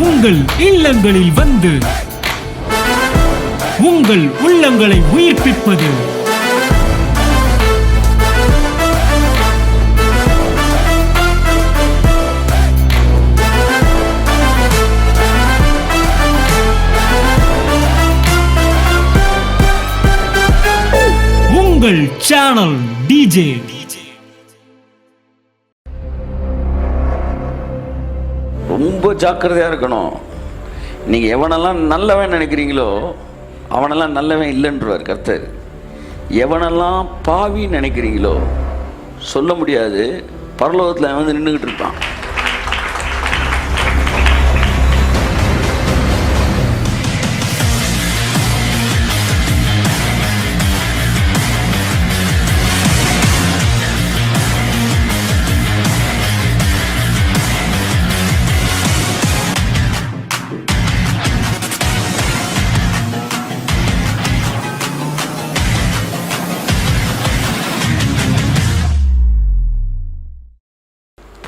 உங்கள் இல்லங்களில் வந்து உங்கள் உள்ளங்களை உயிர்ப்பிப்பது உங்கள் சேனல் டிஜே. ரொம்ப ஜாக்கிரதையாக இருக்கணும். நீங்கள் எவனெல்லாம் நல்லவன் நினைக்கிறீங்களோ அவனெல்லாம் நல்லவன் இல்லைன்றவர் கர்த்தர். எவனெல்லாம் பாவின்னு நினைக்கிறீங்களோ சொல்ல முடியாது, பரலோகத்தில் வந்து நின்றுக்கிட்டு இருப்பான்.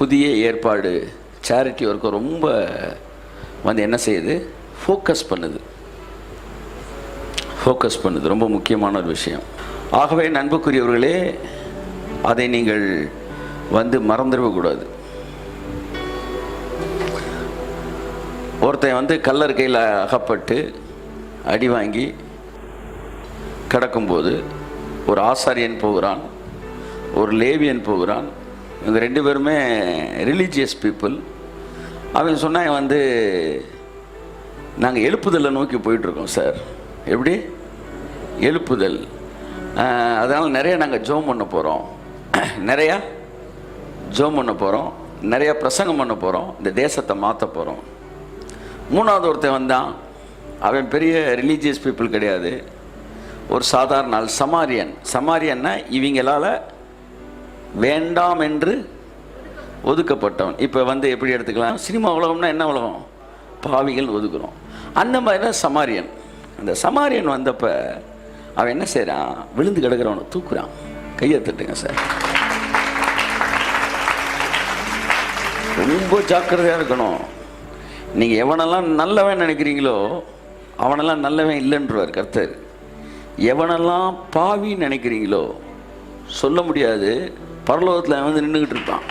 புதிய ஏற்பாடு சேரிட்டி ஒர்க்கு ரொம்ப வந்து என்ன செய்யுது, ஃபோக்கஸ் பண்ணுது. ரொம்ப முக்கியமான ஒரு விஷயம். ஆகவே நண்புக்குரியவர்களே, அதை நீங்கள் வந்து மறந்துடக்கூடாது. ஒருத்தன் வந்து கல்லர் கையில் அகப்பட்டு அடி வாங்கி கிடக்கும்போது ஒரு ஆசாரியன் போகிறான், ஒரு லேவியன் போகிறான். இவங்க ரெண்டு பேருமே ரிலீஜியஸ் பீப்புள். அவன் சொன்னான் வந்து நாங்கள் எழுப்புதலை நோக்கி போயிட்டுருக்கோம் சார். எப்படி எழுப்புதல்? அதனால் நிறையா நாங்கள் ஜோம் பண்ண போகிறோம், நிறையா பிரசங்கம் பண்ண போகிறோம், இந்த தேசத்தை மாற்ற போகிறோம். மூணாவது ஒருத்தன் வந்தான். அவன் பெரிய ரிலீஜியஸ் பீப்புள் கிடையாது, ஒரு சாதாரண ஆள், சமாரியன்னா இவங்களால் வேண்டாம் என்று ஒதுக்கப்பட்டவன். இப்போ வந்து எப்படி எடுத்துக்கலாம், சினிமா உலகம்னா என்ன உலகம், பாவிகள் ஒதுக்குறோம். அந்த மாதிரி தான் சமாரியன். அந்த சமாரியன் வந்தப்போ அவன் என்ன செய்கிறான், விழுந்து கிடக்கிறவனை தூக்குறான். கையை தட்டுங்க சார். ரொம்ப ஜாக்கிரதையாக இருக்கணும். நீங்கள் எவனெல்லாம் நல்லவன் நினைக்கிறீங்களோ அவனெல்லாம் நல்லவன் இல்லைன்றவர் கர்த்தர். எவனெல்லாம் பாவின்னு நினைக்கிறீங்களோ சொல்ல முடியாது, பரலோகத்தில் வந்து நின்றுக்கிட்டு இருப்பான்.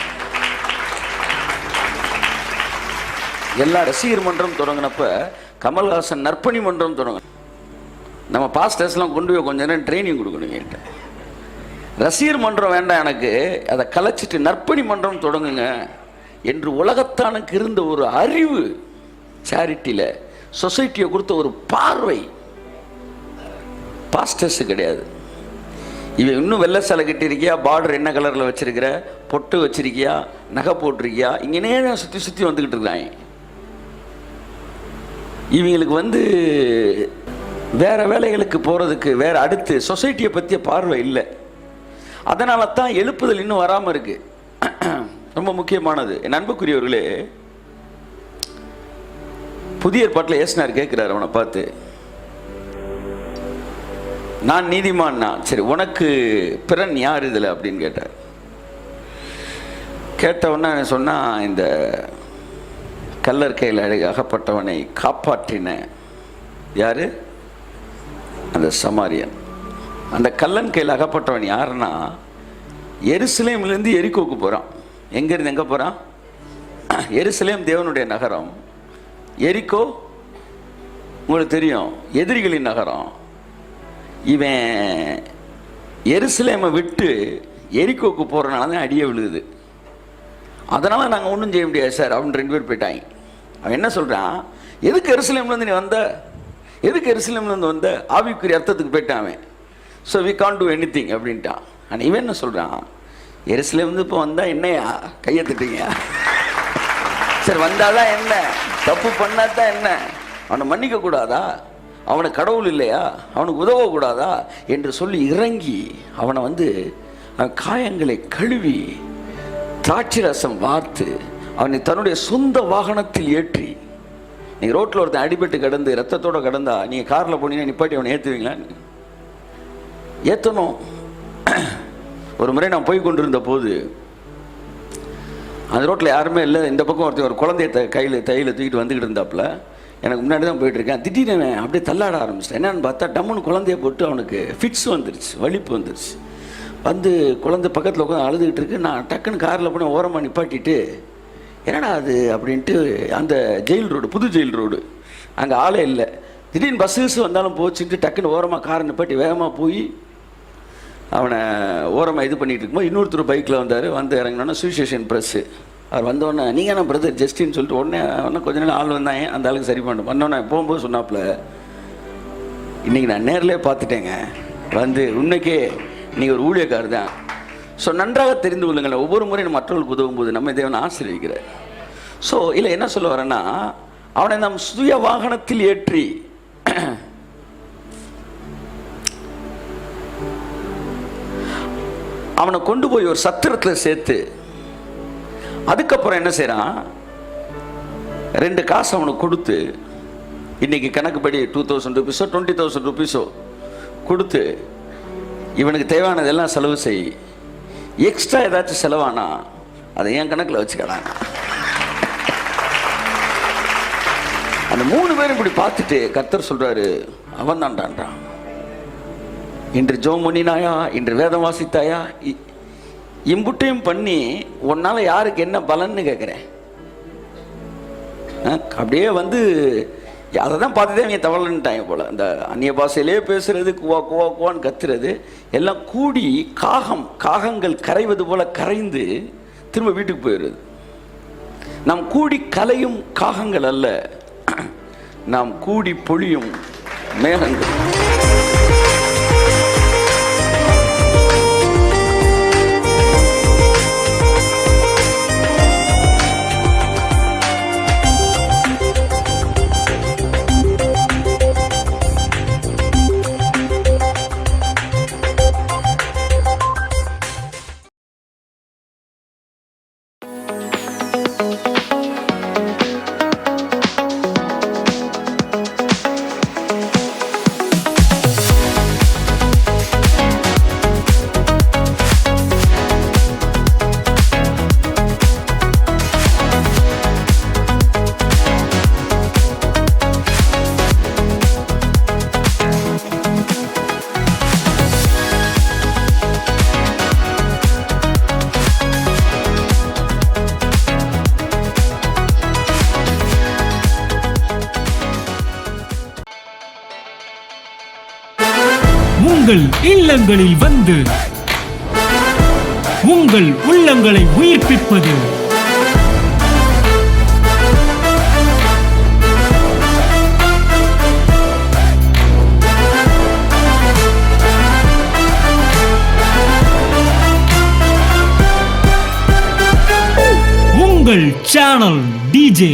எல்லா ரசிகர் மன்றம் தொடங்கினப்ப கமல்ஹாசன் நற்பணி மன்றம் தொடங்க. நம்ம பாஸ்டர்ஸ்லாம் கொண்டு போய் கொஞ்ச நேரம் ட்ரைனிங் கொடுக்கணும். என்கிட்ட ரசிகர் மன்றம் வேண்டாம் எனக்கு, அதை கலைச்சிட்டு நற்பணி மன்றம் தொடங்குங்க என்று உலகத்தானுக்கு இருந்த ஒரு அறிவு, சேரிட்டியில் சொசைட்டியை கொடுத்த ஒரு பார்வை பாஸ்டர்ஸு கிடையாது. இவன் இன்னும் வெள்ளை சேலை கட்டியிருக்கியா, பார்டர் என்ன கலரில் வச்சுருக்கிற, பொட்டு வச்சிருக்கியா, நகை போட்டிருக்கியா, இங்கேனே சுற்றி வந்துக்கிட்டு இருக்காங்க. இவங்களுக்கு வந்து வேறு வேலைகளுக்கு போகிறதுக்கு வேறு அடுத்து சொசைட்டியை பற்றிய பார்வை இல்லை. அதனால தான் எழுப்புதல் இன்னும் வராமல் இருக்குது. ரொம்ப முக்கியமானது. என் அன்புக்குரியவர்களே, புதிய ஏற்பாட்டில் ஏசுனார் கேட்குறாரு அவனை பார்த்து, நான் நீதிமான்னா, சரி உனக்கு பிறன் யார் இதில் அப்படின்னு கேட்டார். கேட்டவொன்னே சொன்னால், இந்த கல்லர் கையில் அகப்பட்டவனை காப்பாற்றின யார், அந்த சமாரியன். அந்த கல்லன் கையில் அகப்பட்டவன் யாருன்னா, எருசலேம்லேருந்து எரிக்கோக்கு போகிறான். எங்கேருந்து எங்கே போகிறான்? எருசலேம் தேவனுடைய நகரம், எரிக்கோ உங்களுக்கு தெரியும் எதிரிகளின் நகரம். இவன் எருசலேமை விட்டு எரிக்கோக்கு போகிறனால தான் அடியே விழுகுது. அதனால் நாங்கள் ஒன்றும் செய்ய முடியாது சார் அப்படின்னு ரெண்டு பேர் போயிட்டாங்க. அவன் என்ன சொல்கிறான், எதுக்கு எருசலேம்லேருந்து நீ வந்த, எதுக்கு எருசலேம்லேருந்து வந்த, ஆவிக்குரிய அர்த்தத்துக்கு போயிட்டான் அவன். So we can't do anything அப்படின்ட்டான். ஆனால் இவன் என்ன சொல்கிறான், எருசலேம்லேருந்து இப்போ வந்தால் என்னையா கையை தட்டுங்க, சரி வந்தாதான் என்ன, தப்பு பண்ணாதான் என்ன, அவனை மன்னிக்க கூடாதா, அவனுக்கு கடவுள் இல்லையா, அவனுக்கு உதவக்கூடாதா என்று சொல்லி இறங்கி அவனை வந்து காயங்களை கழுவி திராட்சை ரசம் வார்த்து அவனை தன்னுடைய சொந்த வாகனத்தில் ஏற்றி. நீங்கள் ரோட்டில் ஒருத்தன் அடிபட்டு கிடந்து ரத்தத்தோடு கிடந்தா நீங்கள் காரில் போனீங்கன்னா நிப்பாட்டி அவனை ஏற்றுவீங்களா? ஏற்றணும். ஒரு முறை நான் போய் கொண்டிருந்த போது அந்த ரோட்டில் யாருமே இல்லை. இந்த பக்கம் ஒருத்தர் ஒரு குழந்தைய கையில் தூக்கிட்டு வந்துக்கிட்டு இருந்தாப்புல. எனக்கு முன்னாடி தான் போயிட்டுருக்கேன். திடீர்னு அப்படியே தள்ளாட ஆரம்பிச்சிட்டேன். என்னென்னு பார்த்தா டம்முன்னு குழந்தைய போட்டு அவனுக்கு ஃபிட்ஸ் வந்துருச்சு, வலிப்பு வந்துருச்சு. வந்து குழந்தை பக்கத்தில் உட்காந்து அழுதுகிட்டு இருக்கு. நான் டக்குன்னு காரில் போய் ஓரமாக நிப்பாட்டிட்டு, என்னடா அது அப்படின்ட்டு அந்த ஜெயில் ரோடு, புது ஜெயில் ரோடு, அங்கே ஆளே இல்லை. திடீர்னு பஸ்ஸு வந்தாலும் போச்சுட்டு டக்குன்னு ஓரமாக காரை நிப்பாட்டி வேகமாக போய் அவனை ஓரமாக இது பண்ணிகிட்டு இருக்கும்போது இன்னொருத்தர் பைக்கில் வந்து இறங்கினோன்னா சுவிசேஷன் ப்ரெஸ்ஸு. அவர் வந்தோடனே நீங்கள் என்ன பிரதர் ஜஸ்டின்னு சொல்லிட்டு உடனே கொஞ்ச நேரம் ஆள் வந்தாங்க. அந்த ஆளுக்கு சரி பண்ண வந்தோடனே போகும்போது சொன்னாப்புல, இன்றைக்கி நான் நேரிலே பார்த்துட்டேங்க, வந்து உன்னைக்கே நீங்கள் ஒரு ஊழியக்காரர் தான். ஸோ நன்றாக தெரிந்து கொள்ளுங்கள், ஒவ்வொரு முறையும் மற்றவர்களுக்கு உதவும் போது நம்ம தேவனை ஆசீர்வதிக்கிறார். ஸோ இல்லை என்ன சொல்ல வரேன்னா, அவனை நம் சுய வாகனத்தில் ஏற்றி அவனை கொண்டு போய் ஒரு சத்திரத்தில் சேர்த்து, அதுக்கப்புறம் என்ன செய்யறான், 2 காசு அவனுக்கு கொடுத்து, இன்னைக்கு கணக்குப்படி 2000 ரூபீஸோ 20,000 ரூபீஸோ கொடுத்து இவனுக்கு தேவையானதெல்லாம் செலவு செய். எக்ஸ்ட்ரா ஏதாச்சும் செலவானா அதை என் கணக்கில் வச்சுக்கலாம். அந்த 3 பேரும் இப்படி பார்த்துட்டு கர்த்தர் சொல்றாரு, அவன் தான்டான்றான். இன்று ஜெபம் பண்ணினாயா, இன்று வேதம் வாசித்தாயா, இம்புட்டையும் பண்ணி உன்னால யாருக்கு என்ன பலன்னு கேட்குறேன். அப்படியே வந்து அதை தான் பார்த்துதான் அவங்க தவளன்ட்டாங்க போல. அந்த அந்நிய பாஷையிலே பேசுறது, குவா குவா குவான்னு கத்துறது எல்லாம் கூடி காகங்கள் கரைவது போல கரைந்து திரும்ப வீட்டுக்கு போயிடுது. நாம் கூடி கலையும் காகங்கள் அல்ல, நாம் கூடி பொழியும் மேகங்கள். உங்கள் இல்லங்களில் வந்து உங்கள் உள்ளங்களை உயிர்ப்பிப்பது உங்கள் சேனல் டிஜே.